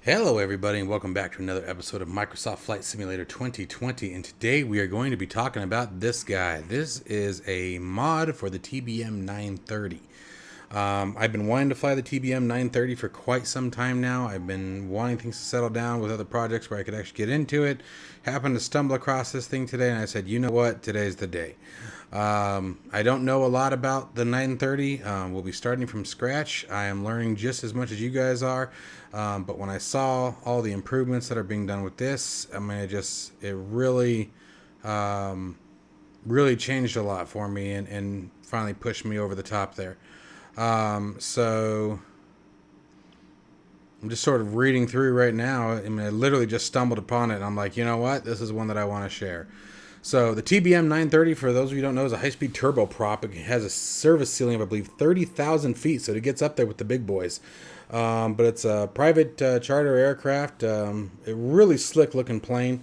Hello everybody and welcome back to another episode of Microsoft Flight Simulator 2020, and today we are going to be talking about this guy. This is a mod for the TBM 930. I've been wanting to fly the TBM 930 for quite some time now. I've been wanting things to settle down with other projects where I could actually get into it. Happened to stumble across this thing today and I said, you know what, today's the day. I don't know a lot about the 930. We'll be starting from scratch. I am learning just as much as you guys are. But when I saw all the improvements that are being done with this, I mean, it really, really changed a lot for me and finally pushed me over the top there. So I'm just sort of reading through right now. I mean, I literally just stumbled upon it and I'm like, you know what? This is one that I want to share. So the TBM 930, for those of you who don't know, is a high-speed turboprop. It has a service ceiling of, I believe, 30,000 feet, so it gets up there with the big boys. But it's a private charter aircraft. A really slick-looking plane.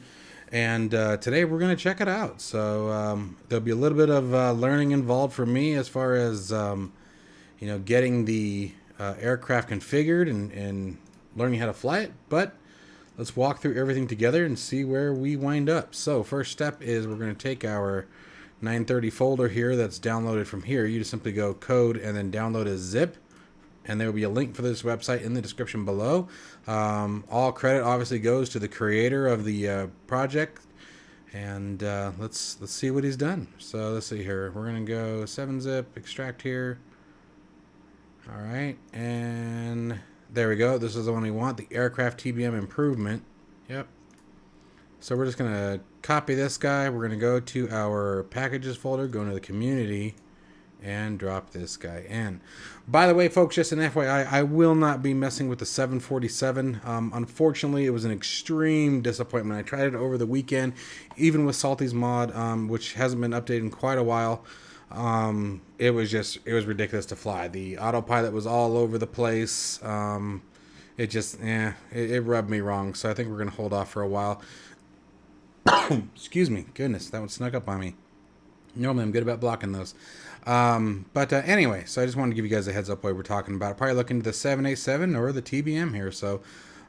And today we're going to check it out. So there'll be a little bit of learning involved for me as far as getting the aircraft configured and learning how to fly it. But let's walk through everything together and see where we wind up. So first step is we're going to take our 930 folder here that's downloaded from here. You just simply go code and then download a zip. And there will be a link for this website in the description below. All credit obviously goes to the creator of the project. And let's see what he's done. So let's see here. We're going to go 7-zip, extract here. All right, and there we go. This is the one we want, the aircraft TBM improvement. Yep. So we're just going to copy this guy. We're going to go to our packages folder, go into the community, and drop this guy in. By the way, folks, just an FYI, I will not be messing with the 747. Unfortunately, it was an extreme disappointment. I tried it over the weekend, even with Salty's mod, which hasn't been updated in quite a while. It was ridiculous to fly. The autopilot was all over the place. It rubbed me wrong. So I think we're going to hold off for a while. Excuse me. Goodness, that one snuck up on me. Normally I'm good about blocking those. Anyway, so I just wanted to give you guys a heads up while we're talking about it. Probably look into the 787 or the TBM here. So,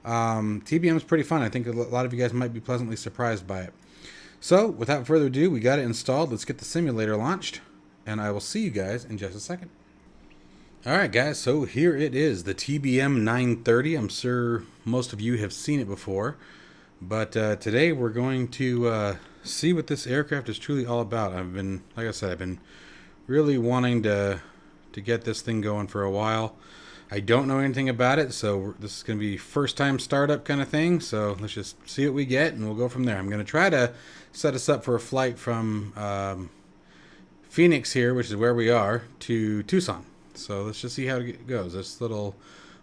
TBM is pretty fun. I think a lot of you guys might be pleasantly surprised by it. So without further ado, we got it installed. Let's get the simulator launched. And I will see you guys in just a second. Alright guys, so here it is, the TBM 930. I'm sure most of you have seen it before. But today we're going to see what this aircraft is truly all about. Like I said, I've been really wanting to get this thing going for a while. I don't know anything about it, so this is going to be first time startup kind of thing. So let's just see what we get and we'll go from there. I'm going to try to set us up for a flight from Phoenix here, which is where we are, to Tucson. So let's just see how it goes. This little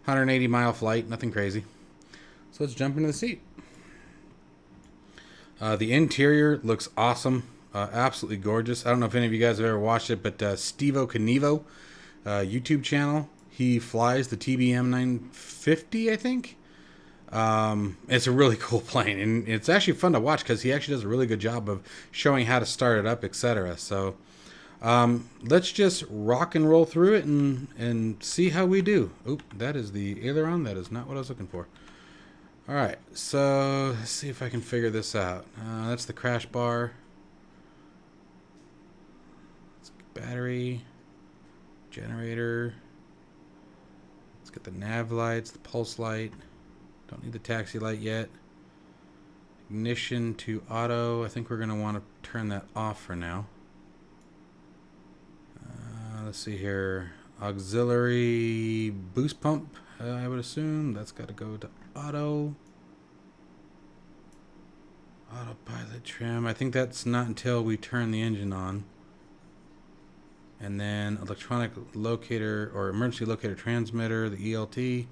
180-mile flight, nothing crazy. So let's jump into the seat. The interior looks awesome, absolutely gorgeous. I don't know if any of you guys have ever watched it, but Stevo Knievo YouTube channel, he flies the TBM 950, I think. It's a really cool plane, and it's actually fun to watch because he actually does a really good job of showing how to start it up, etc. So let's just rock and roll through it and see how we do. Oop, that is the aileron. That is not what I was looking for. All right, so let's see if I can figure this out. That's the crash bar. Let's get battery, generator. Let's get the nav lights, the pulse light. Don't need the taxi light yet. Ignition to auto. I think we're going to want to turn that off for now. Let's see here. Auxiliary boost pump, I would assume. That's got to go to auto. Autopilot trim. I think that's not until we turn the engine on. And then electronic locator or emergency locator transmitter, the ELT.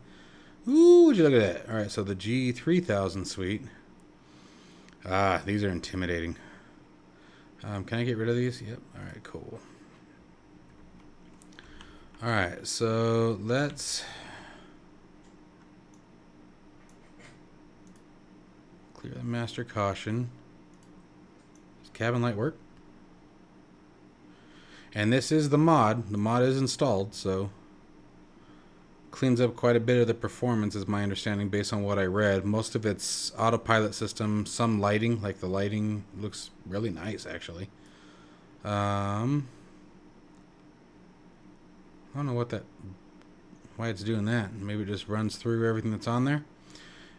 Ooh, would you look at that? All right, so the G3000 suite. These are intimidating. Can I get rid of these? Yep. All right, cool. All right, so let's clear the master caution. Does cabin light work? And this is the mod. The mod is installed, so cleans up quite a bit of the performance, is my understanding, based on what I read. Most of it's autopilot system, some lighting, like the lighting looks really nice, actually. I don't know why it's doing that. Maybe it just runs through everything that's on there.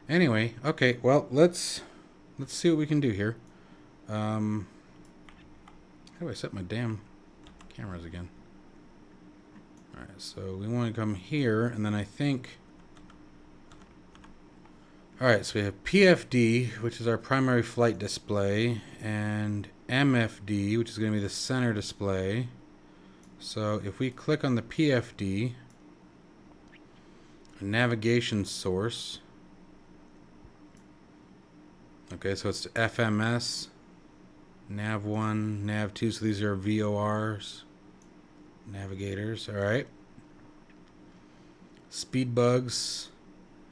Anyway, okay, well, let's see what we can do here. How do I set my damn cameras again? Alright, so we want to come here, and then I think... Alright, so we have PFD, which is our primary flight display, and MFD, which is going to be the center display. So if we click on the PFD, navigation source... Okay, so it's FMS, Nav1, Nav2, so these are VORs, navigators, alright. Speed bugs,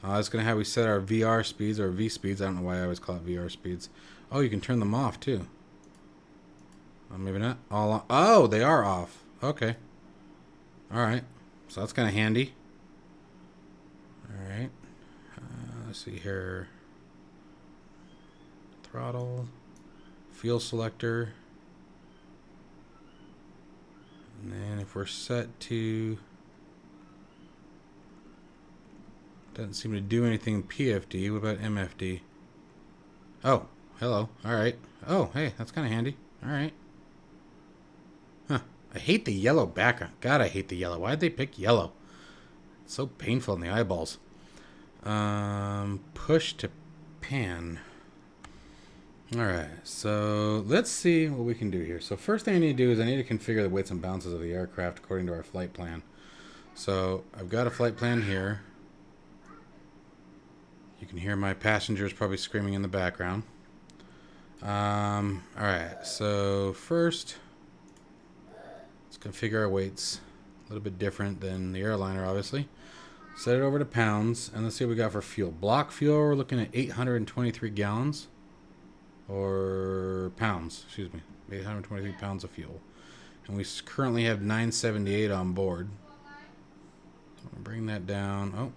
that's going to how we set our VR speeds, or V speeds. I don't know why I always call it VR speeds. Oh, you can turn them off too. Maybe not. All on. Oh, they are off. Okay. Alright, so that's kind of handy. Alright, let's see here. Throttle, fuel selector, and then if we're set to, doesn't seem to do anything in PFD. What about MFD? Oh, hello. Alright. Oh, hey, that's kind of handy. Alright. Huh. I hate the yellow background. God, I hate the yellow. Why'd they pick yellow? It's so painful in the eyeballs. Push to pan. Alright, so let's see what we can do here. So first thing I need to do is I need to configure the weights and balances of the aircraft according to our flight plan. So I've got a flight plan here. You can hear my passengers probably screaming in the background. Alright, so first let's configure our weights. A little bit different than the airliner, obviously. Set it over to pounds, and let's see what we got for fuel. Block fuel, we're looking at 823 gallons. Or pounds, excuse me. 823 pounds of fuel. And we currently have 978 on board. So I'll bring that down. Oh,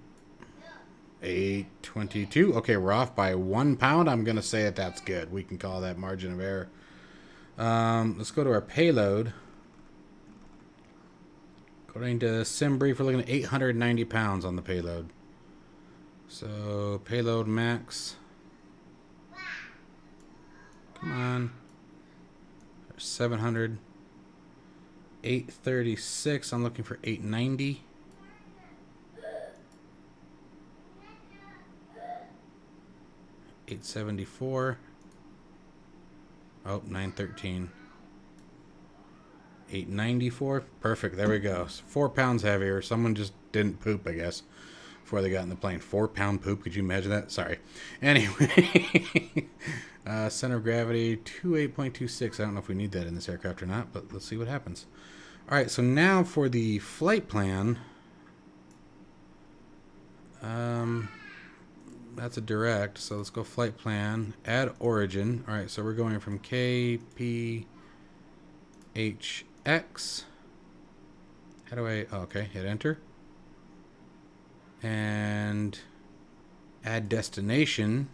822. Okay, we're off by 1 pound. I'm going to say that's good. We can call that margin of error. Let's go to our payload. According to SimBrief, we're looking at 890 pounds on the payload. So, payload max. Come on. 700. 836. I'm looking for 890. $874. Oh, 913. 894. Perfect. There we go. 4 pounds heavier. Someone just didn't poop, I guess, before they got in the plane. 4-pound poop. Could you imagine that? Sorry. Anyway. Center of gravity 28.26. I don't know if we need that in this aircraft or not, but let's see what happens. All right. So now for the flight plan. That's a direct. So let's go flight plan. Add origin. All right. So we're going from KPHX. How do I... Oh, okay. Hit enter. And add destination.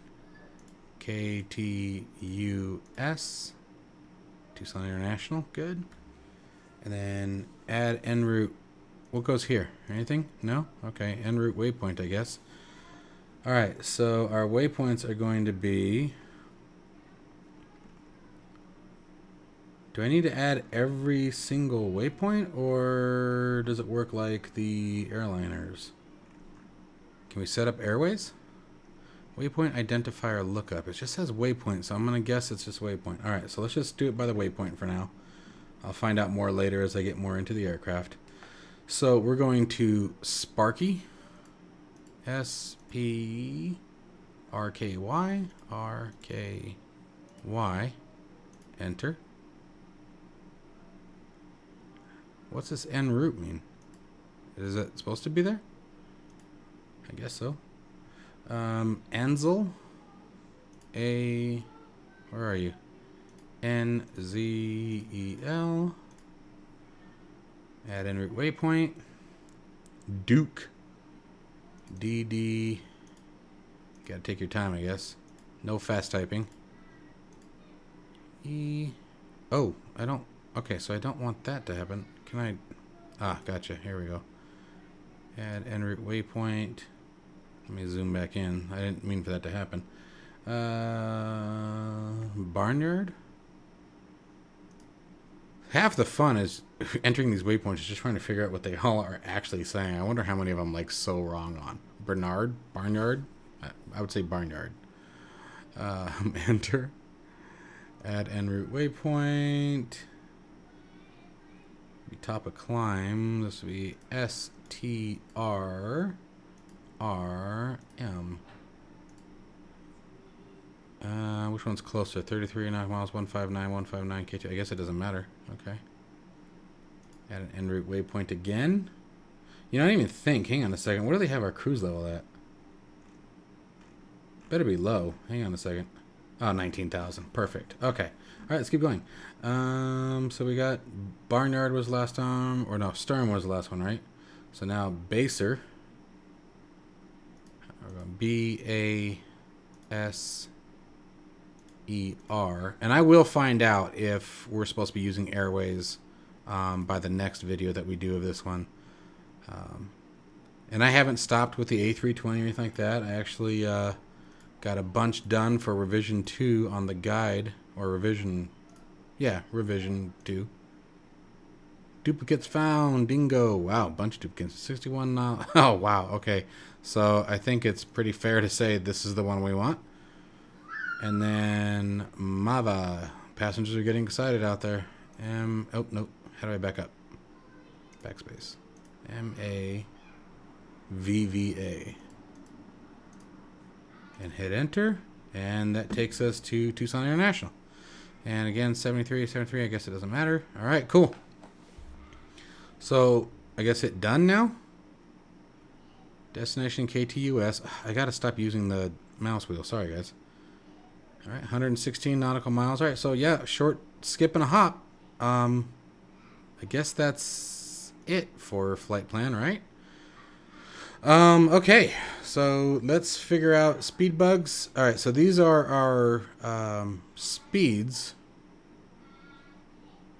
KTUS. Tucson International. Good. And then add en route. What goes here? Anything? No? Okay. En route waypoint, I guess. Alright, so our waypoints are going to be... Do I need to add every single waypoint, or does it work like the airliners? Can we set up airways? Waypoint identifier lookup. It just says waypoint, so I'm going to guess it's just waypoint. Alright, so let's just do it by the waypoint for now. I'll find out more later as I get more into the aircraft. So we're going to Sparky. S-P-R-K-Y. R-K-Y. Enter. What's this en route mean? Is it supposed to be there? I guess so. Ansel. Where are you? N-Z-E-L. Add en route waypoint. Duke. DD. Gotta take your time, I guess. No fast typing. E. Oh, I don't. Okay, so I don't want that to happen. Can I? Ah, gotcha. Here we go. Add en route waypoint. Let me zoom back in. I didn't mean for that to happen. Barnyard? Half the fun is entering these waypoints is just trying to figure out what they all are actually saying. I wonder how many of them like so wrong on. Bernard? Barnyard? I would say barnyard. Enter. Add en route waypoint. Be top of climb. This will be STRRM. Which one's closer? 33 nautical miles, 159, 159 K2. I guess it doesn't matter. Okay. Add an en route waypoint again. You know, I didn't even think. Hang on a second. What do they have our cruise level at? Better be low. Hang on a second. Oh, 19,000. Perfect. Okay. All right, let's keep going. So we got Barnyard was last time, or no, Stern was the last one, right? So now Baser. BASER. And I will find out if we're supposed to be using airways by the next video that we do of this one. And I haven't stopped with the A320 or anything like that. I actually got a bunch done for revision 2 on the guide, or revision 2. Duplicates found, dingo. Wow, bunch of duplicates. 61 now. Oh, wow, okay. So I think it's pretty fair to say this is the one we want. And then Mava. Passengers are getting excited out there. Oh, nope. How do I back up? Backspace. MAVVA. And hit enter. And that takes us to Tucson International. And again, 73, 73. I guess it doesn't matter. All right, cool. So I guess hit done now. Destination KTUS. I got to stop using the mouse wheel. Sorry, guys. All right, 116 nautical miles. All right, so yeah, short skip and a hop. I guess that's it for flight plan, right? Okay, so let's figure out speed bugs. All right, so these are our speeds.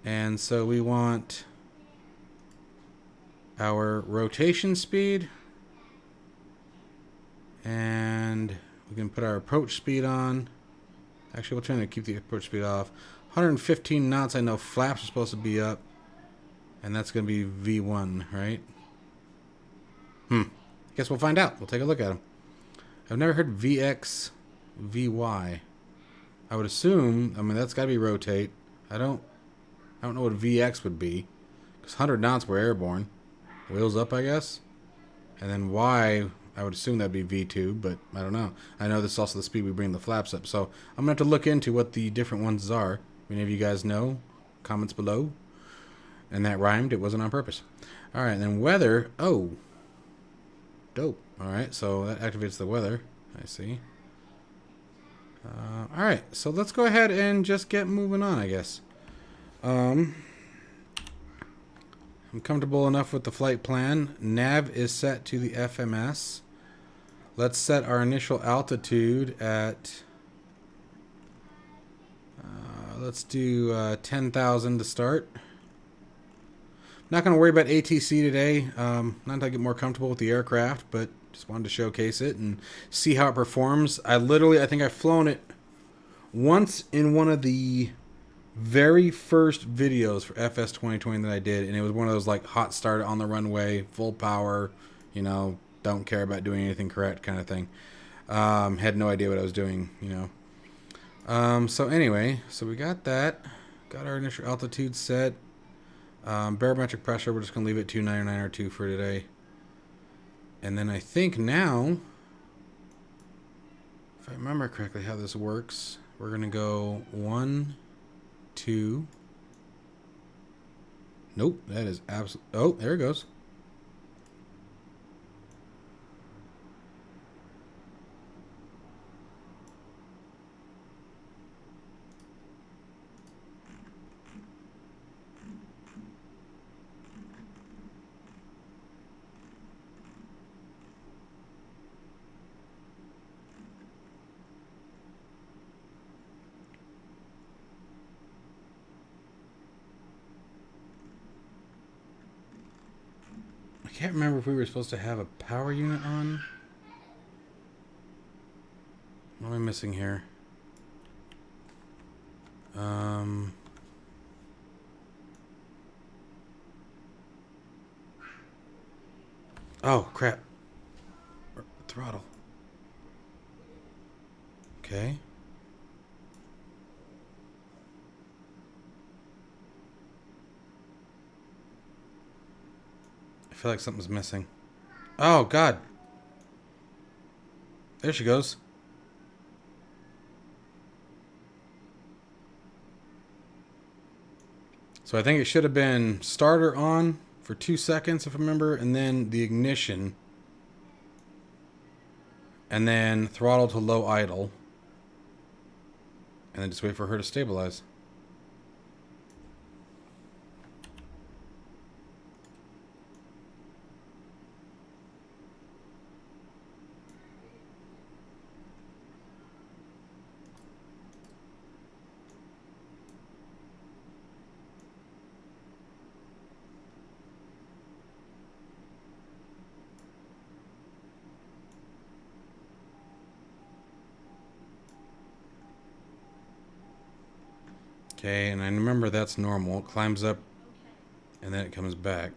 And so we want our rotation speed. And we can put our approach speed on. Actually, we're trying to keep the approach speed off. 115 knots. I know flaps are supposed to be up. And that's going to be V1, right? Guess we'll find out. We'll take a look at them. I've never heard VX, VY. I would assume, I mean, that's got to be rotate. I don't know what VX would be. Because 100 knots were airborne. Wheels up, I guess. And then Y, I would assume that'd be V2, but I don't know. I know this is also the speed we bring the flaps up. So I'm going to have to look into what the different ones are. If any of you guys know, comments below. And that rhymed. It wasn't on purpose. All right, and then weather. Oh, dope. All right, so that activates the weather. I see. All right, so let's go ahead and just get moving on, I guess. I'm comfortable enough with the flight plan. Nav is set to the FMS. Let's set our initial altitude at, let's do 10,000 to start. Not going to worry about ATC today. Not to get more comfortable with the aircraft, but just wanted to showcase it and see how it performs. I think I've flown it once in one of the very first videos for FS 2020 that I did, and it was one of those like hot start on the runway, full power, you know, don't care about doing anything correct kind of thing. Had no idea what I was doing, you know. So anyway, so we got that. Got our initial altitude set. Barometric pressure, we're just going to leave it 299 or 2 for today. And then I think now, if I remember correctly how this works, we're going to go 1, 2. Nope, that is absolute. Oh, there it goes. can't remember if we were supposed to have a power unit on. What am I missing here? Oh, crap. Throttle. Okay. I feel like something's missing. Oh, God. There she goes. So I think it should have been starter on for 2 seconds, if I remember, and then the ignition. And then throttle to low idle. And then just wait for her to stabilize. Okay, and I remember that's normal. It climbs up and then it comes back.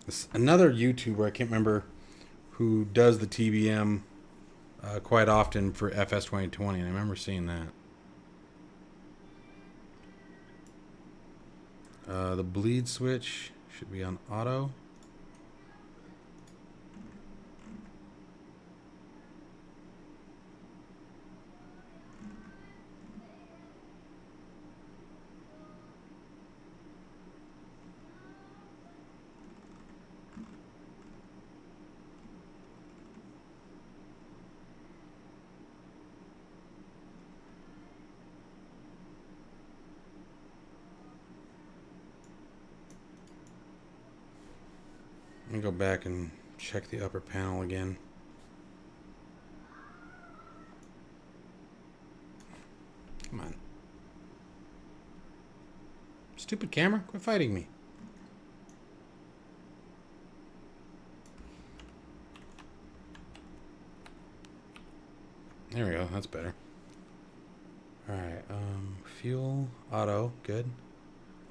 This, another YouTuber, I can't remember, who does the TBM quite often for FS 2020, and I remember seeing that. The bleed switch should be on auto. Let me go back and check the upper panel again. Come on. Stupid camera, quit fighting me. There we go, that's better. Alright, fuel, auto, good.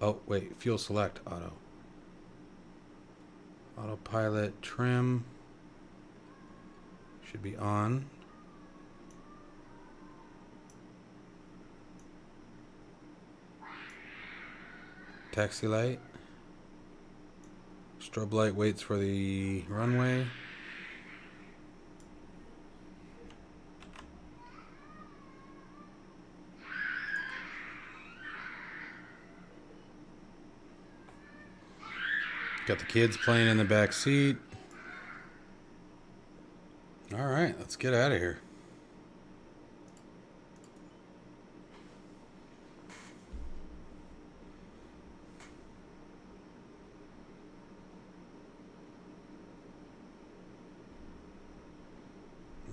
Oh, wait, fuel select, auto. Autopilot trim should be on. Taxi light. Strobe light waits for the runway. Got the kids playing in the back seat. All right, let's get out of here.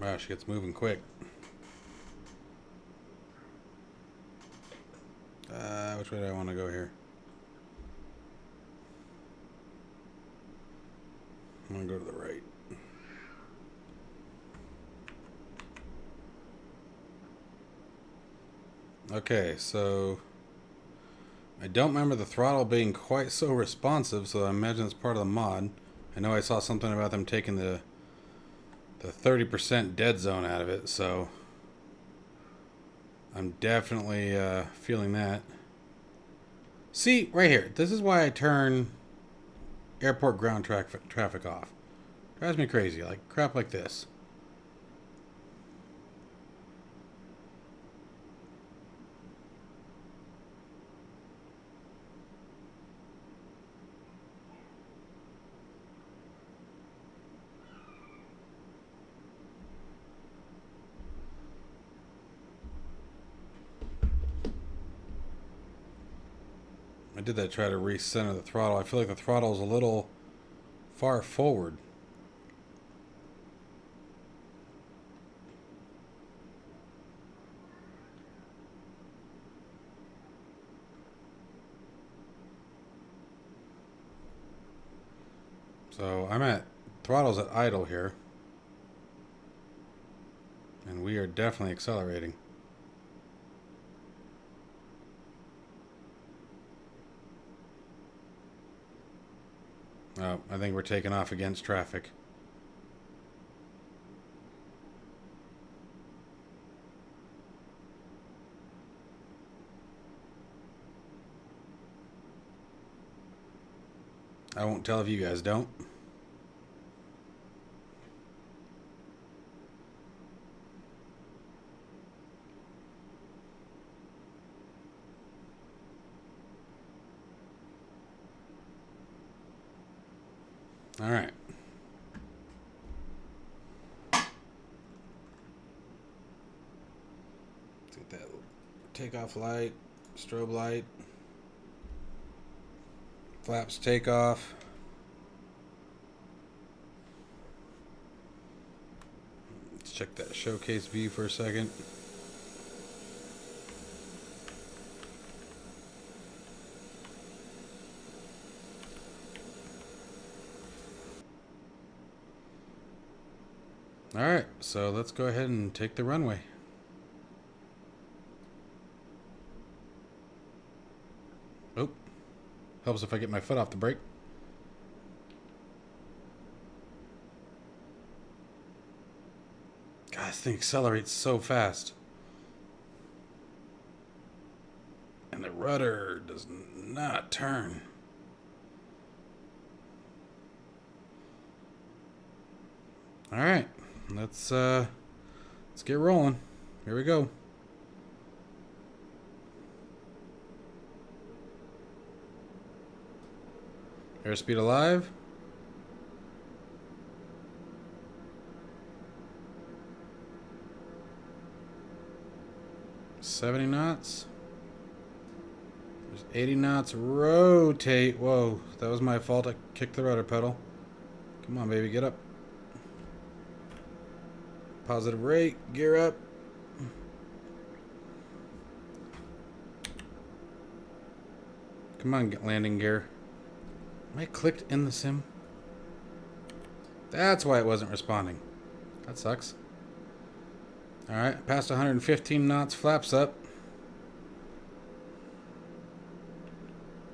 Wow, she gets moving quick. Which way do I want to go here? I'm going to go to the right. Okay, so I don't remember the throttle being quite so responsive, so I imagine it's part of the mod. I know I saw something about them taking the 30% dead zone out of it, so I'm definitely feeling that. See, right here. This is why I turn airport ground traffic off. Drives me crazy, like crap like this. I did that, try to recenter the throttle. I feel like the throttle is a little far forward. So I'm at throttles at idle here. And we are definitely accelerating. Oh, I think we're taking off against traffic. I won't tell if you guys don't. All right. Let's get that takeoff light, strobe light, flaps takeoff. Let's check that showcase view for a second. All right, so let's go ahead and take the runway. Oh, helps if I get my foot off the brake. God, this thing accelerates so fast. And the rudder does not turn. All right, let's get rolling. Here we go. Airspeed alive. $70 knots. There's 80 knots. Rotate. Whoa, that was my fault. I kicked the rudder pedal. Come on, baby, get up. Positive rate. Gear up. Come on, get landing gear. Am I clicked in the sim? That's why it wasn't responding. That sucks. Alright, past 115 knots, flaps up.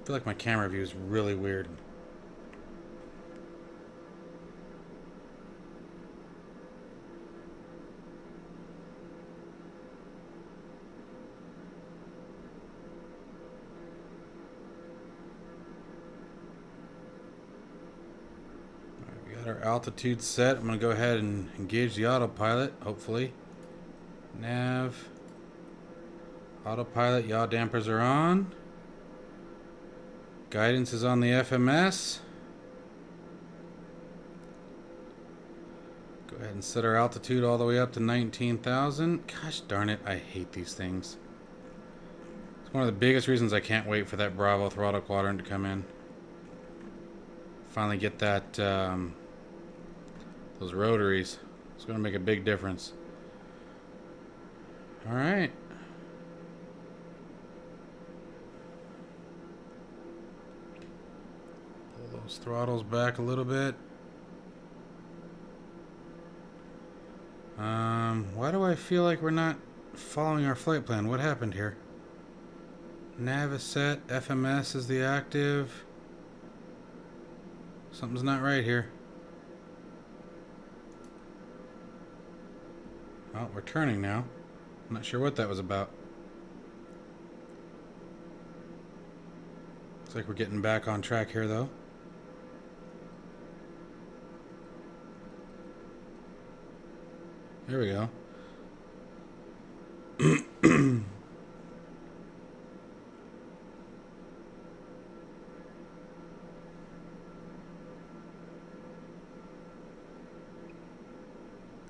I feel like my camera view is really weird. We got our altitude set. I'm going to go ahead and engage the autopilot, hopefully. Nav. Autopilot, yaw dampers are on. Guidance is on the FMS. Go ahead and set our altitude all the way up to 19,000. Gosh darn it, I hate these things. It's one of the biggest reasons I can't wait for that Bravo throttle quadrant to come in. Finally get that, those rotaries. It's going to make a big difference. All right. Pull those throttles back a little bit. Why do I feel like we're not following our flight plan? What happened here? Nav is set. FMS is the active. Something's not right here. Oh, we're turning now. I'm not sure what that was about. Looks like we're getting back on track here, though. There we go.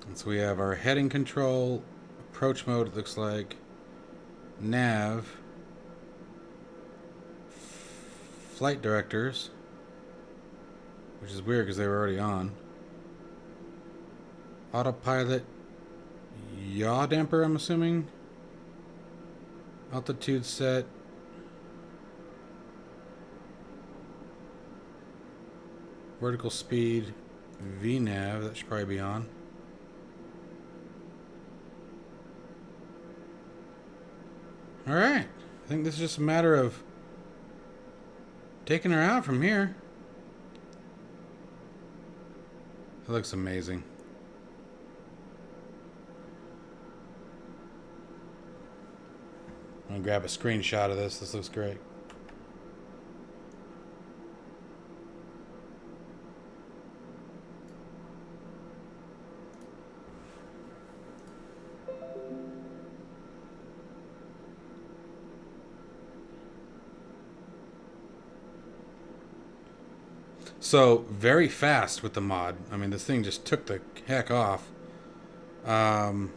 And so we have our heading control, approach mode, it looks like, nav, flight directors, which is weird because they were already on, autopilot, yaw damper, I'm assuming, altitude set, Vertical speed, VNav, that should probably be on. Alright, I think this is just a matter of taking her out from here. That looks amazing. I'm gonna grab a screenshot of this. This looks great. So, very fast with the mod. I mean, this thing just took the heck off. Ground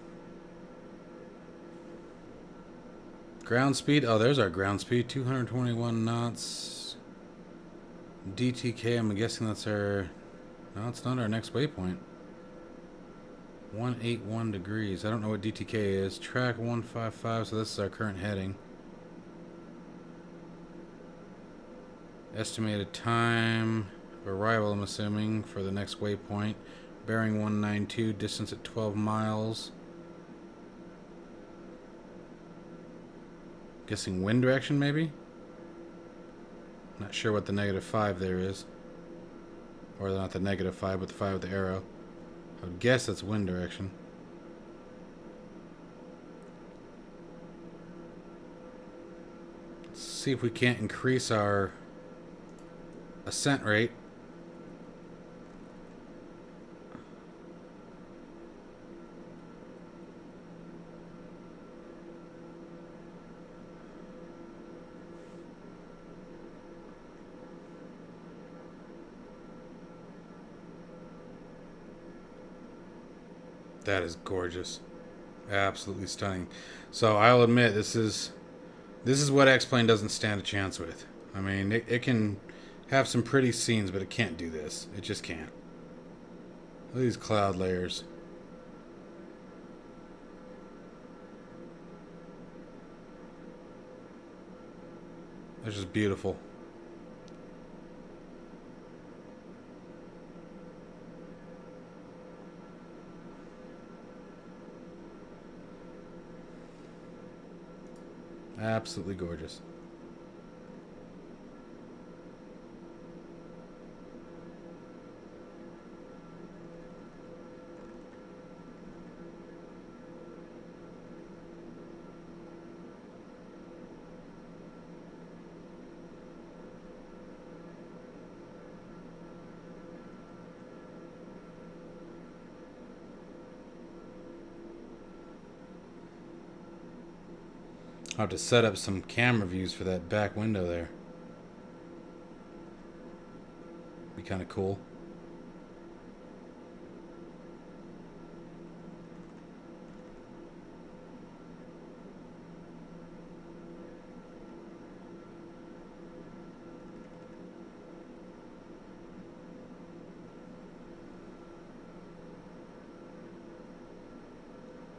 speed. Oh, there's our ground speed. 221 knots. DTK, I'm guessing that's our... No, it's not our next waypoint. 181 degrees. I don't know what DTK is. Track 155, so this is our current heading. Estimated time of arrival, I'm assuming, for the next waypoint. Bearing 192, distance at 12 miles. Guessing wind direction, maybe? Not sure what the -5 there is. Or not the -5, but the 5 with the arrow. I would guess that's wind direction. Let's see if we can't increase our ascent rate. That is gorgeous. Absolutely stunning. So I'll admit, this is what X-Plane doesn't stand a chance with. I mean, it can have some pretty scenes, but it can't do this. It just can't. Look at these cloud layers. They're just beautiful. Absolutely gorgeous. I'll have to set up some camera views for that back window there. Be kind of cool.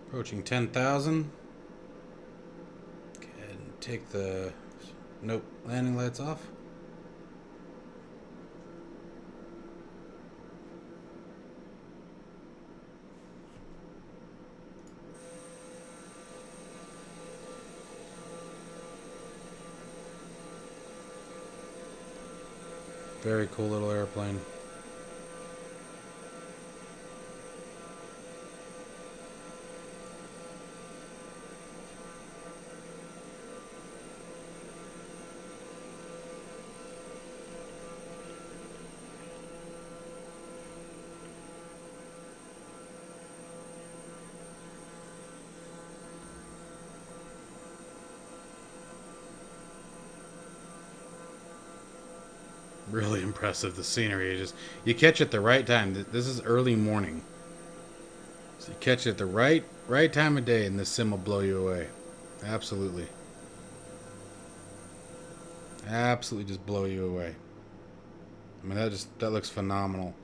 Approaching 10,000. Take the landing lights off. Very cool little airplane. Really impressive, the scenery. You catch it at the right time. This is early morning, so you catch it at the right time of day, and this sim will blow you away. Absolutely, absolutely, just blow you away. I mean, that looks phenomenal.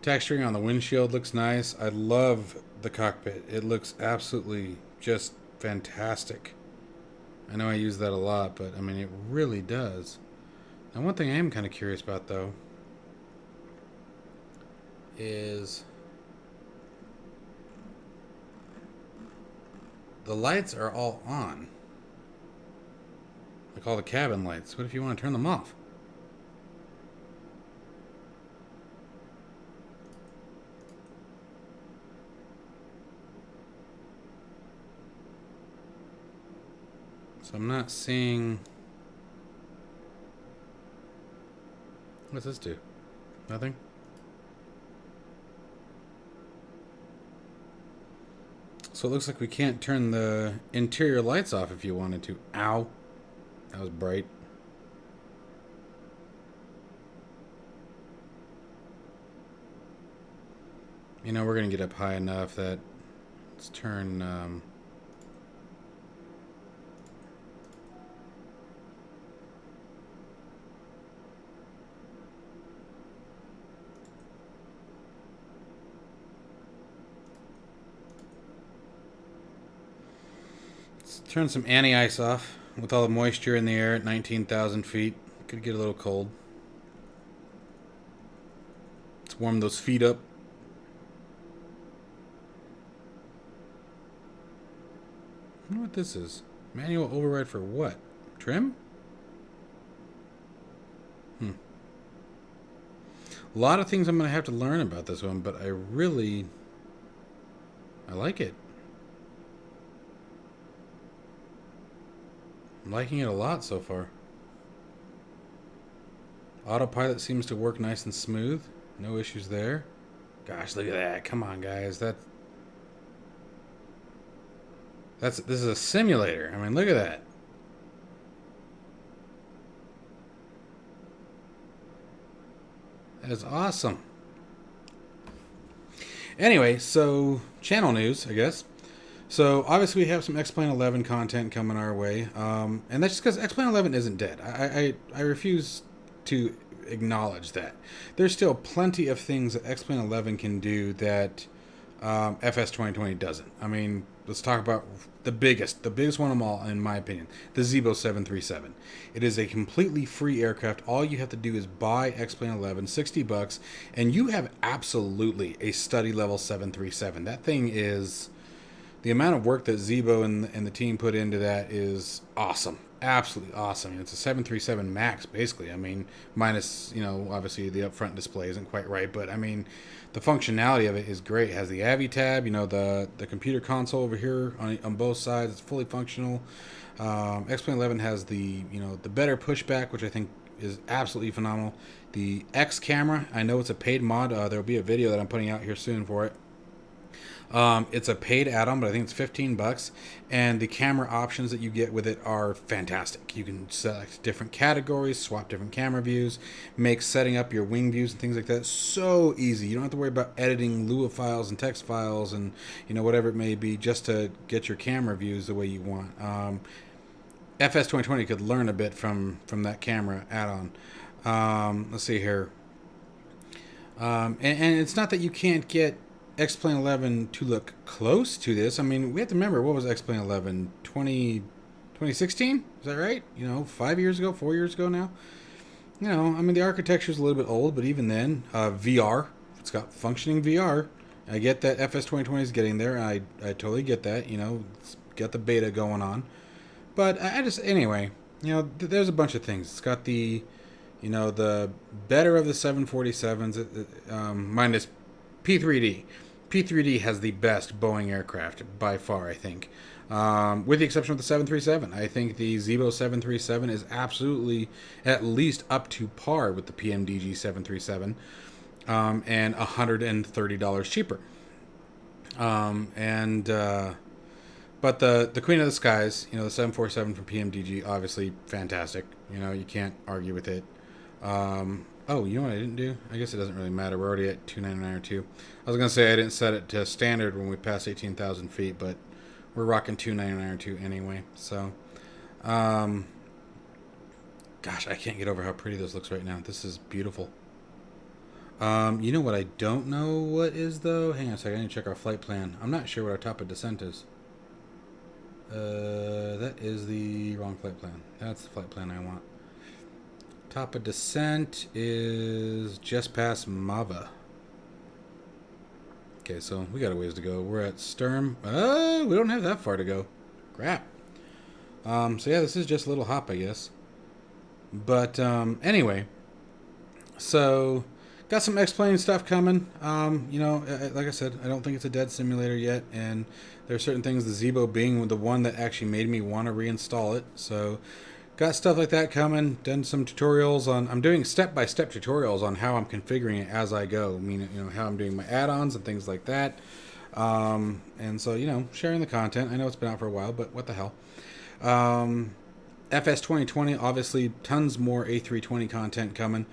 Texturing on the windshield looks nice. I love the cockpit. It looks absolutely just fantastic. I know I use that a lot, but I mean, it really does. Now, one thing I am kind of curious about, though, is the lights are all on. Like all the cabin lights. What if you want to turn them off? So I'm not seeing... What does this do? Nothing? So it looks like we can't turn the interior lights off if you wanted to. Ow. That was bright. You know, we're going to get up high enough that... Let's turn... turn some anti-ice off with all the moisture in the air at 19,000 feet. Could get a little cold. Let's warm those feet up. I wonder what this is. Manual override for what? Trim? A lot of things I'm going to have to learn about this one, but I like it. I'm liking it a lot so far. Autopilot seems to work nice and smooth. No issues there. Gosh, look at that. Come on, guys. This is a simulator. I mean, look at that. That is awesome. Anyway, so channel news, I guess. So obviously we have some X-Plane 11 content coming our way, and that's just because X-Plane 11 isn't dead. I refuse to acknowledge that. There's still plenty of things that X-Plane 11 can do that FS 2020 doesn't. I mean, let's talk about the biggest one of them all, in my opinion, the Zibo 737. It is a completely free aircraft. All you have to do is buy X-Plane 11, $60, and you have absolutely a study level 737. That thing is... The amount of work that Zibo and the team put into that is awesome. Absolutely awesome. It's a 737 MAX, basically. I mean, minus, obviously the upfront display isn't quite right, but I mean, the functionality of it is great. It has the AVI tab, the computer console over here on both sides. It's fully functional. X-Plane 11 has the better pushback, which I think is absolutely phenomenal. The X camera, I know it's a paid mod. There'll be a video that I'm putting out here soon for it. It's a paid add-on, but I think it's $15, and the camera options that you get with it are fantastic. You can select different categories, swap different camera views, make setting up your wing views and things like that so easy. You don't have to worry about editing Lua files and text files and whatever it may be just to get your camera views the way you want. FS 2020 could learn a bit from that camera add-on. Let's see here. And it's not that you can't get X-Plane 11 to look close to this. I mean, we have to remember, what was X-Plane 11? 2016? Is that right? 5 years ago, 4 years ago now? I mean, the architecture is a little bit old, but even then, VR, it's got functioning VR. I get that FS 2020 is getting there. I totally get that. It's got the beta going on. But anyway, there's a bunch of things. It's got the, the better of the 747s, minus P3D. P3D has the best Boeing aircraft by far, I think. With the exception of the 737. I think the Zibo 737 is absolutely at least up to par with the PMDG 737, and $130 cheaper. But the Queen of the Skies, the 747 from PMDG, obviously fantastic. You can't argue with it. Oh, you know what I didn't do? I guess it doesn't really matter. We're already at 299 or 2. I was going to say I didn't set it to standard when we pass 18,000 feet, but we're rocking 299 or 2 anyway. So, gosh, I can't get over how pretty this looks right now. This is beautiful. You know what I don't know what is, though? Hang on a second. I need to check our flight plan. I'm not sure what our top of descent is. That is the wrong flight plan. That's the flight plan I want. Top of descent is just past Mava. Okay, so we got a ways to go. We're at Sturm. We don't have that far to go. Crap. So yeah, this is just a little hop, I guess. But anyway, so got some X-Plane stuff coming. Like I said, I don't think it's a dead simulator yet, and there are certain things, the Zebo being the one that actually made me want to reinstall it. So got stuff like that coming. Done some tutorials on. I'm doing step-by-step tutorials on how I'm configuring it as I go. I mean, how I'm doing my add-ons and things like that. And so sharing the content. I know it's been out for a while, but what the hell. FS 2020, obviously, tons more A320 content coming.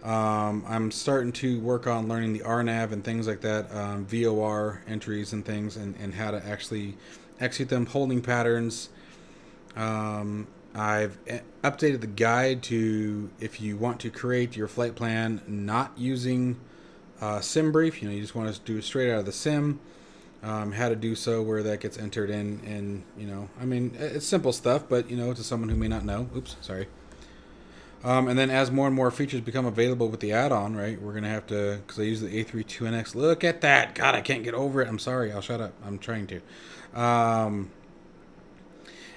I'm starting to work on learning the RNAV and things like that, VOR entries and things, and how to actually execute them, holding patterns. I've updated the guide to, if you want to create your flight plan not using sim brief, you just want to do it straight out of the sim, how to do so, where that gets entered in, and it's simple stuff, but to someone who may not know, oops, sorry. And then as more and more features become available with the add-on, right, we're going to have to, because I use the A32NX, look at that, God, I can't get over it, I'm sorry, I'll shut up, I'm trying to.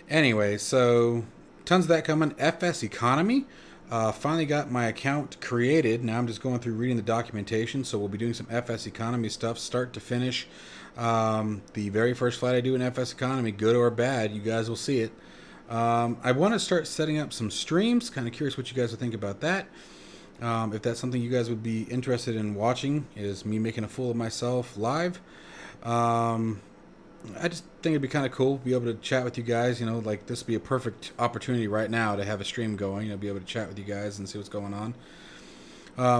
Anyway, so tons of that coming. FS Economy, finally got my account created. Now I'm just going through reading the documentation, so we'll be doing some FS Economy stuff, start to finish. The very first flight I do in FS Economy, good or bad, you guys will see it. I want to start setting up some streams. Kind of curious what you guys would think about that. If that's something you guys would be interested in watching, is me making a fool of myself live. I just think it'd be kind of cool to be able to chat with you guys. Like this would be a perfect opportunity right now to have a stream going. Be able to chat with you guys and see what's going on.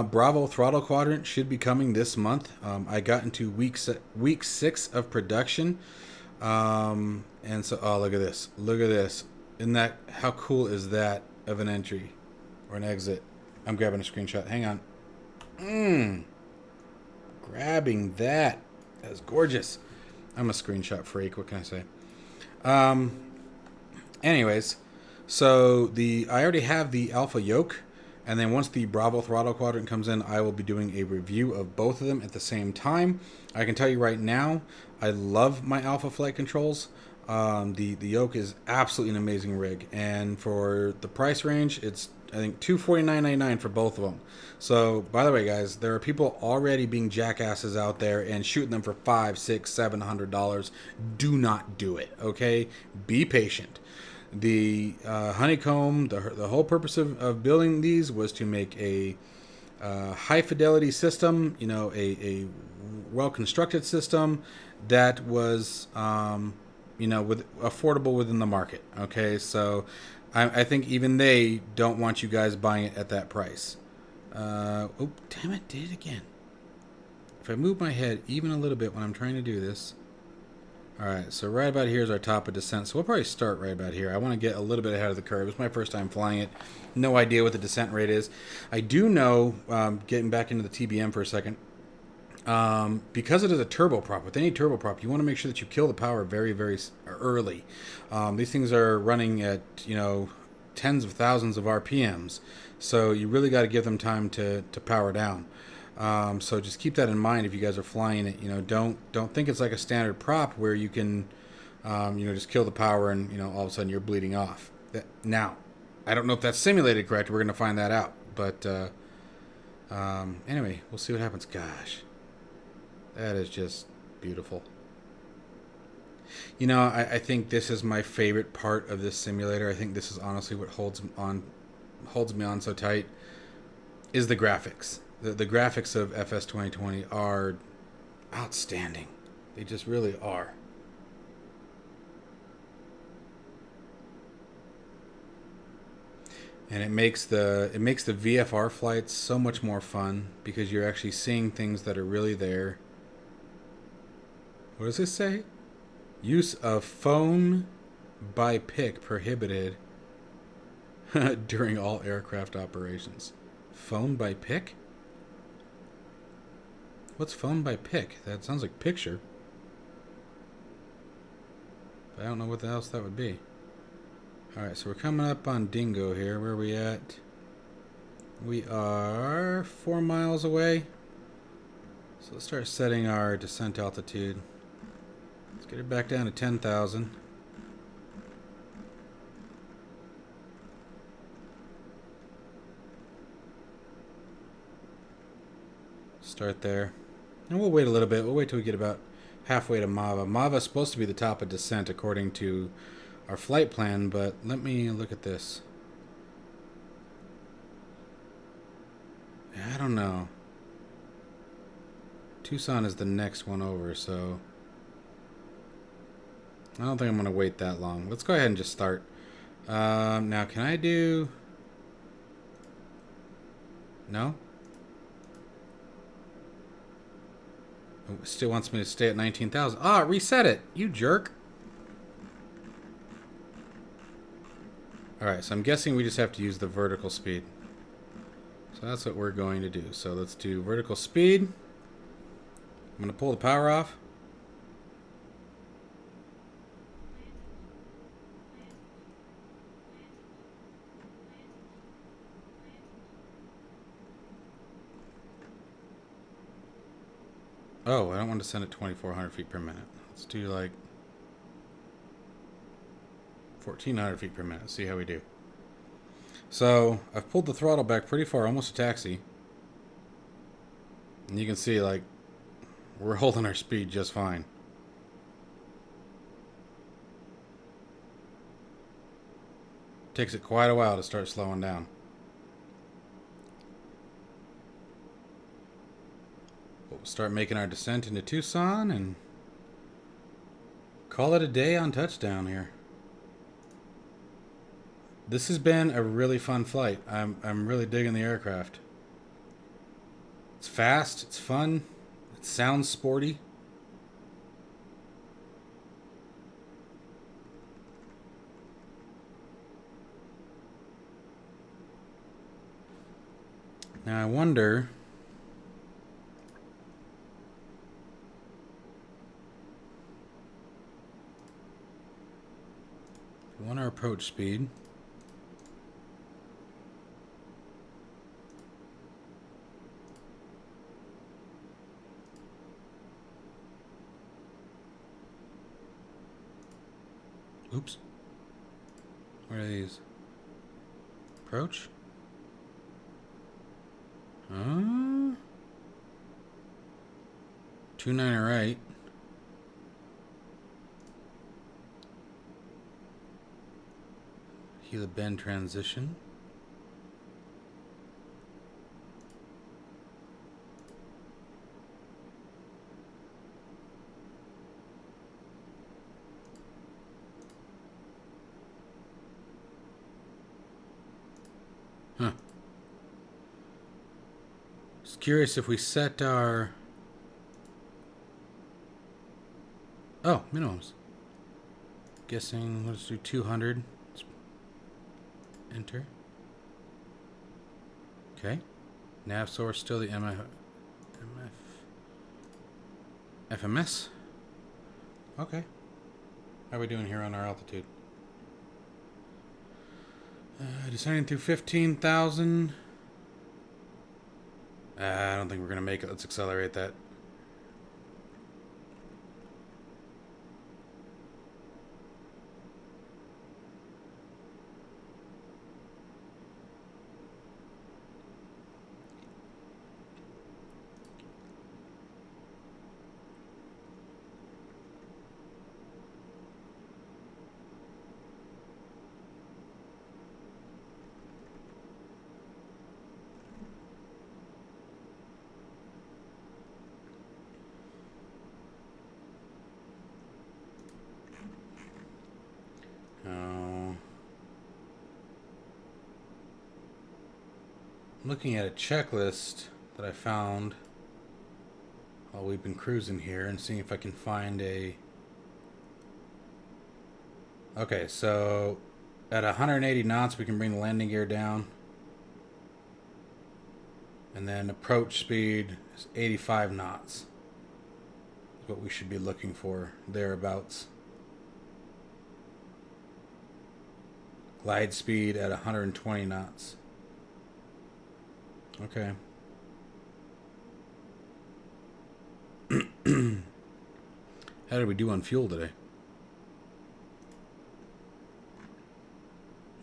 Bravo Throttle Quadrant should be coming this month. I got into week 6 of production. And so, look at this. Look at this. Isn't that, how cool is that of an entry or an exit? I'm grabbing a screenshot. Hang on. Grabbing that. That's gorgeous. I'm a screenshot freak. What can I say? Anyways, so I already have the Alpha yoke, and then once the Bravo Throttle Quadrant comes in, I will be doing a review of both of them at the same time. I can tell you right now, I love my Alpha flight controls. The yoke is absolutely an amazing rig, and for the price range, it's I think $249.99 for both of them. So, by the way, guys, there are people already being jackasses out there and shooting them for $500, $600, $700. Do not do it. Okay, be patient. The honeycomb, the whole purpose of building these was to make a high fidelity system. A well constructed system that was with affordable within the market. Okay, so I think even they don't want you guys buying it at that price. Oh, damn it, did it again. If I move my head even a little bit when I'm trying to do this. Alright, so right about here is our top of descent. So we'll probably start right about here. I want to get a little bit ahead of the curve. It's my first time flying it. No idea what the descent rate is. I do know, getting back into the TBM for a second, because it is a turboprop, with any turboprop, you want to make sure that you kill the power very, very early. These things are running at, tens of thousands of RPMs, so you really got to give them time to power down. So just keep that in mind if you guys are flying it. Don't think it's like a standard prop where you can, just kill the power and, all of a sudden you're bleeding off. Now, I don't know if that's simulated correct. We're going to find that out. But anyway, we'll see what happens. Gosh. That is just beautiful. I think this is my favorite part of this simulator. I think this is honestly what holds me on so tight, is the graphics. The graphics of FS 2020 are outstanding. They just really are. And it makes the VFR flights so much more fun because you're actually seeing things that are really there. What does this say? Use of phone by pic prohibited during all aircraft operations. Phone by pic? What's phone by pic? That sounds like picture. But I don't know what else that would be. Alright, so we're coming up on Dingo here. Where are we at? We are 4 miles away. So let's start setting our descent altitude. Let's get it back down to 10,000. Start there. And we'll wait a little bit. We'll wait till we get about halfway to Mava. Mava is supposed to be the top of descent according to our flight plan, but let me look at this. I don't know. Tucson is the next one over, so I don't think I'm going to wait that long. Let's go ahead and just start. Now, can I do... No? It still wants me to stay at 19,000. Ah, reset it, you jerk. Alright, so I'm guessing we just have to use the vertical speed. So that's what we're going to do. So let's do vertical speed. I'm going to pull the power off. Oh, I don't want to send it 2,400 feet per minute. Let's do like 1,400 feet per minute. See how we do. So I've pulled the throttle back pretty far, almost a taxi. And you can see, like, we're holding our speed just fine. Takes it quite a while to start slowing down. We'll start making our descent into Tucson and call it a day on touchdown here. This has been a really fun flight. I'm really digging the aircraft. It's fast, it's fun, it sounds sporty. Now I wonder... we want our approach speed. Oops. Where are these? Approach? 29 right. Gila Bend transition. Huh. Just curious if we set our... Oh, minimums. Guessing, let's do 200. Let's enter. Okay. Nav source still the FMS. Okay. How are we doing here on our altitude? Descending through 15,000. I don't think we're going to make it. Let's accelerate that. I'm looking at a checklist that I found while we've been cruising here and seeing if I can find a... Okay, so at 180 knots we can bring the landing gear down. And then approach speed is 85 knots. Is what we should be looking for, thereabouts. Glide speed at 120 knots. Okay. How did we do on fuel today?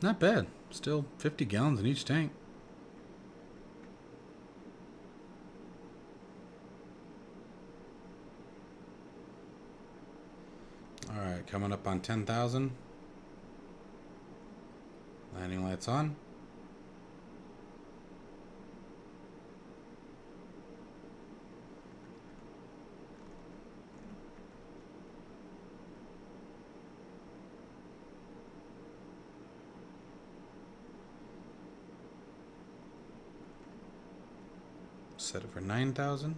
Not bad. Still 50 gallons in each tank. Alright, coming up on 10,000. Landing lights on. Set it for 9,000.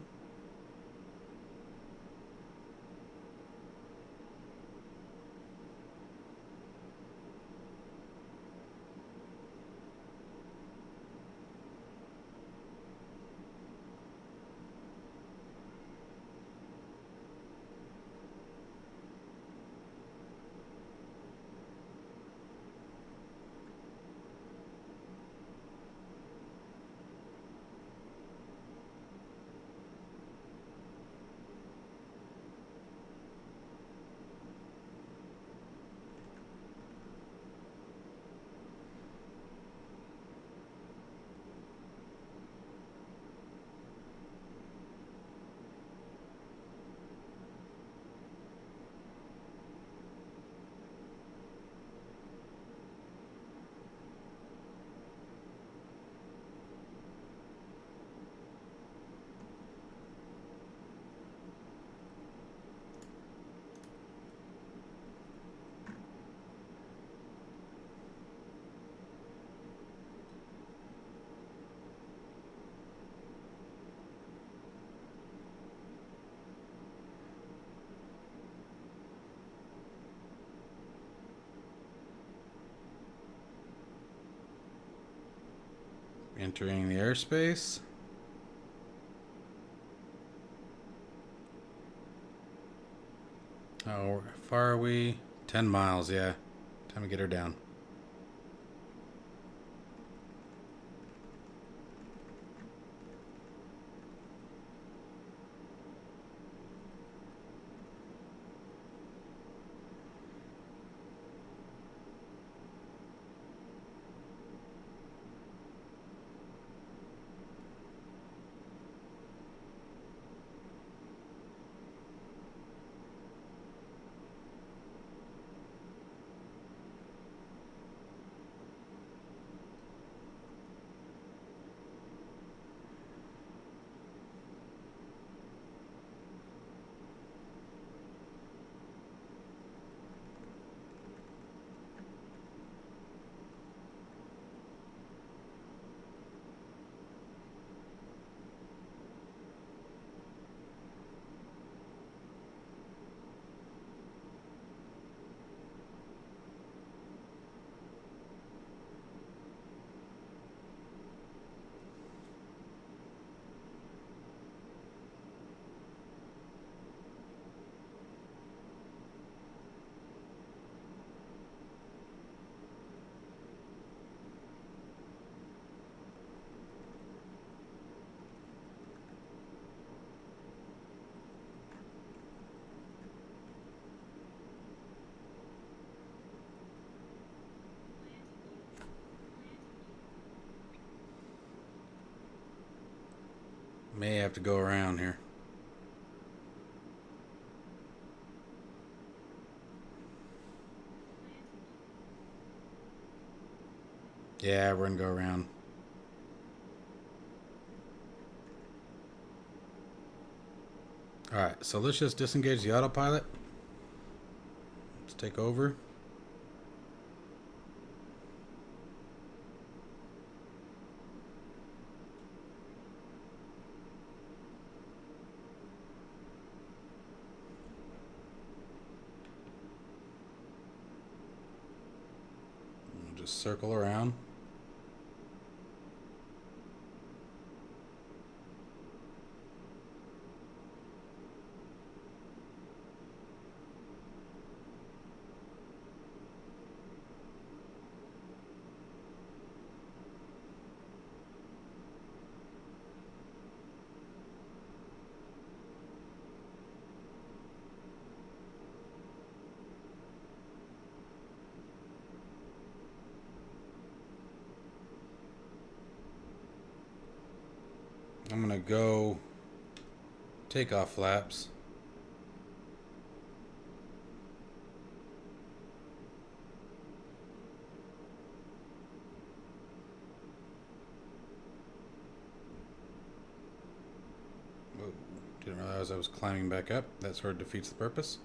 Entering the airspace. Oh, how far are we? 10 miles, yeah. Time to get her down. May have to go around here. Yeah, we're gonna go around. Alright, so let's just disengage the autopilot. Let's take over. We'll just circle around. go takeoff flaps. Whoa, didn't realize I was climbing back up. That sort of defeats the purpose.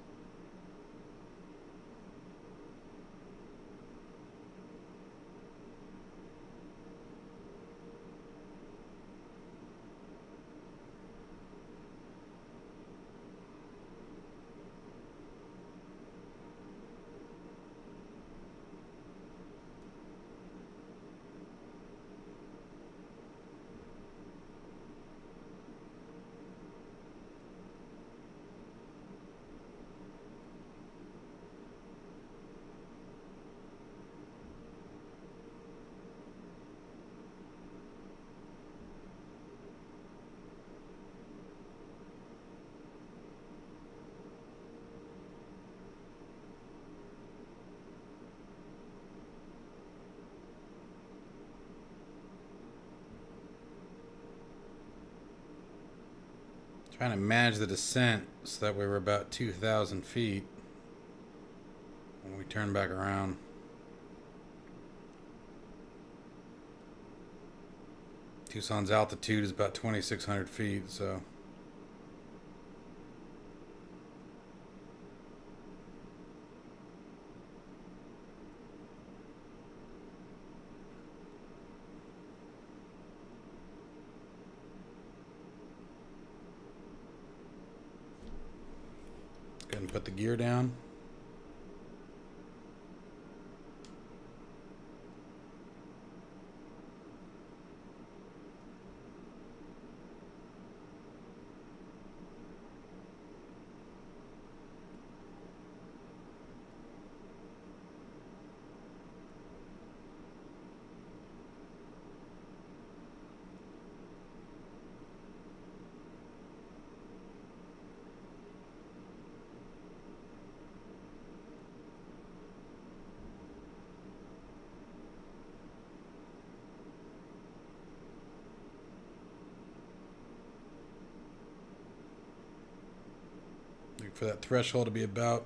Trying to manage the descent so that we were about 2,000 feet when we turn back around. Tucson's altitude is about 2,600 feet, so... Go ahead and put the gear down. Look for that threshold to be about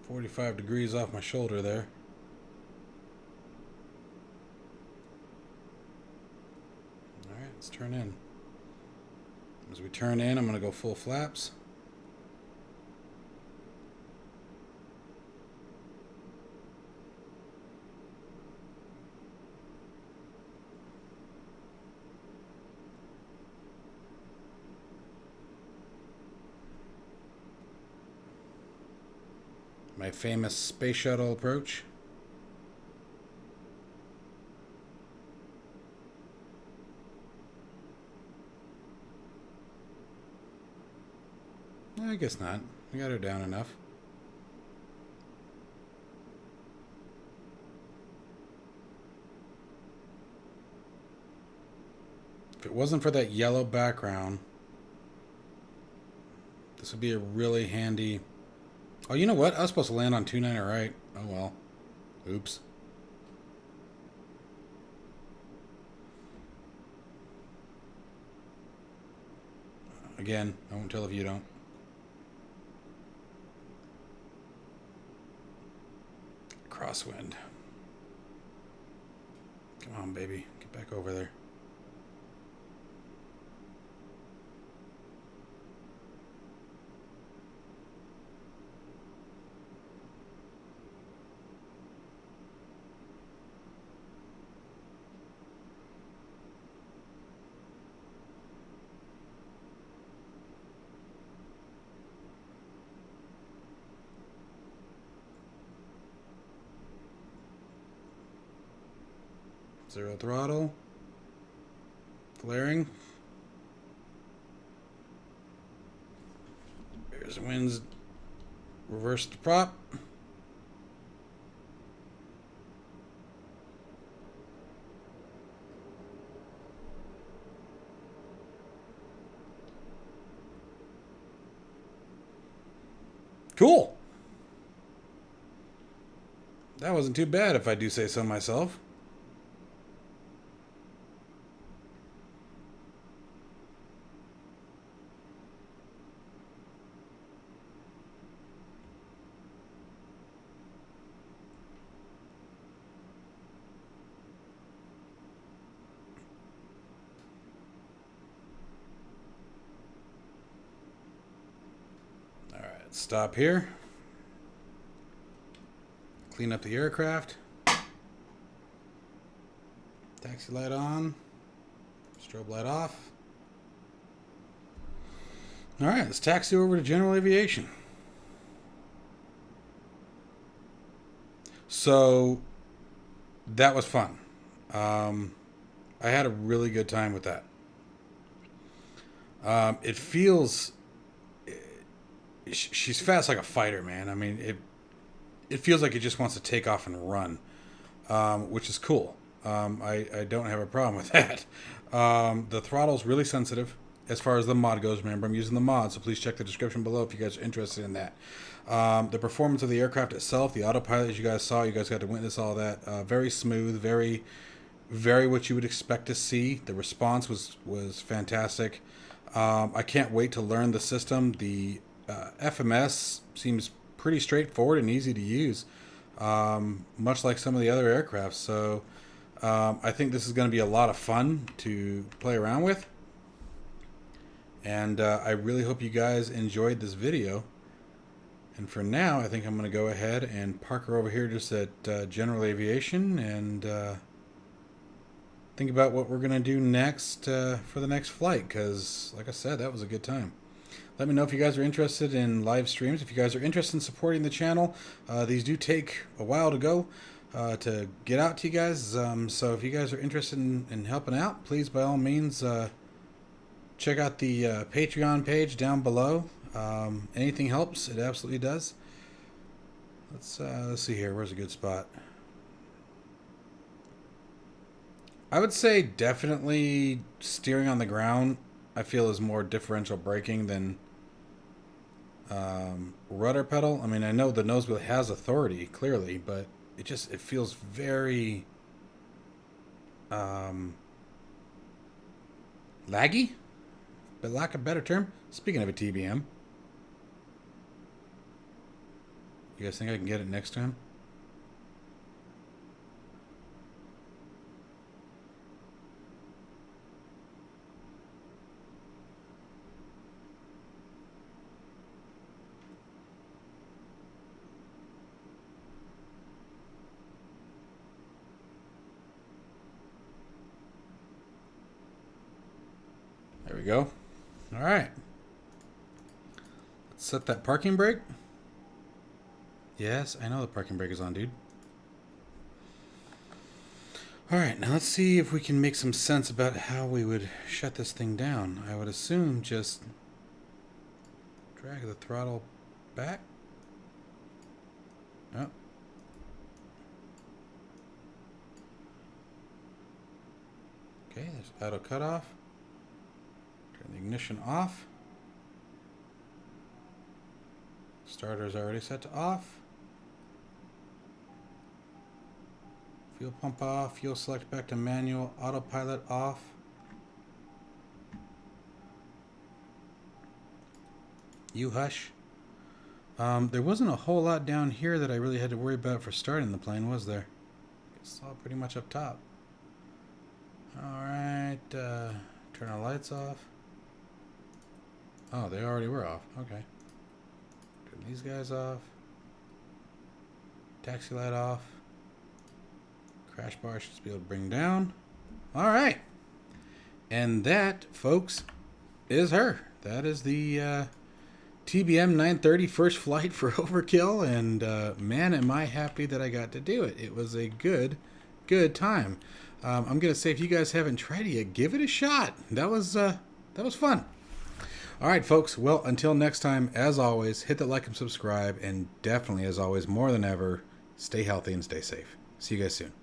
45 degrees off my shoulder there. Alright, let's turn in. As we turn in, I'm going to go full flaps. My famous space shuttle approach. I guess not. We got her down enough. If it wasn't for that yellow background, this would be a really handy... Oh, you know what? I was supposed to land on 29 right. Oh, well. Oops. Again, I won't tell if you don't. Crosswind. Come on, baby. Get back over there. Zero throttle. Flaring. There's winds. Reverse the prop. Cool. That wasn't too bad if I do say so myself. Let's stop here. Clean up the aircraft. Taxi light on. Strobe light off. Alright, let's taxi over to general aviation. So, that was fun. I had a really good time with that. It feels... She's fast like a fighter, man. I mean, it feels like it just wants to take off and run, which is cool. I don't have a problem with that. The throttle's really sensitive as far as the mod goes. Remember, I'm using the mod, so please check the description below if you guys are interested in that. The performance of the aircraft itself, the autopilot, as you guys saw, you guys got to witness all that. Very smooth, very, very what you would expect to see. The response was fantastic. I can't wait to learn the system. The FMS seems pretty straightforward and easy to use, much like some of the other aircraft. So I think this is going to be a lot of fun to play around with. And I really hope you guys enjoyed this video. And for now, I think I'm going to go ahead and park her over here just at General Aviation and think about what we're going to do next for the next flight. Because, like I said, that was a good time. Let me know if you guys are interested in live streams. If you guys are interested in supporting the channel, these do take a while to go to get out to you guys. So if you guys are interested in helping out, please, by all means, check out the Patreon page down below. Anything helps. It absolutely does. Let's see here. Where's a good spot? I would say definitely steering on the ground, I feel, is more differential braking than rudder pedal. I mean, I know the nose wheel has authority, clearly, but it feels very laggy, but lack of a better term. Speaking of a TBM, you guys think I can get it next to him? There we go. All right. Let's set that parking brake. Yes, I know the parking brake is on, dude. All right, now let's see if we can make some sense about how we would shut this thing down. I would assume just drag the throttle back. Oh. Okay, there's auto cutoff. Turn the ignition off. Starter is already set to off. Fuel pump off. Fuel select back to manual. Autopilot off. You hush. There wasn't a whole lot down here that I really had to worry about for starting the plane, was there? It's all pretty much up top. Alright, turn our lights off. Oh, they already were off. Okay. Turn these guys off. Taxi light off. Crash bar should be able to bring down. Alright. And that, folks, is her. That is the TBM 930 first flight for Overkill. And man, am I happy that I got to do it. It was a good time. I'm going to say, if you guys haven't tried it yet, give it a shot. That was fun. All right, folks. Well, until next time, as always, hit the like and subscribe. And definitely, as always, more than ever, stay healthy and stay safe. See you guys soon.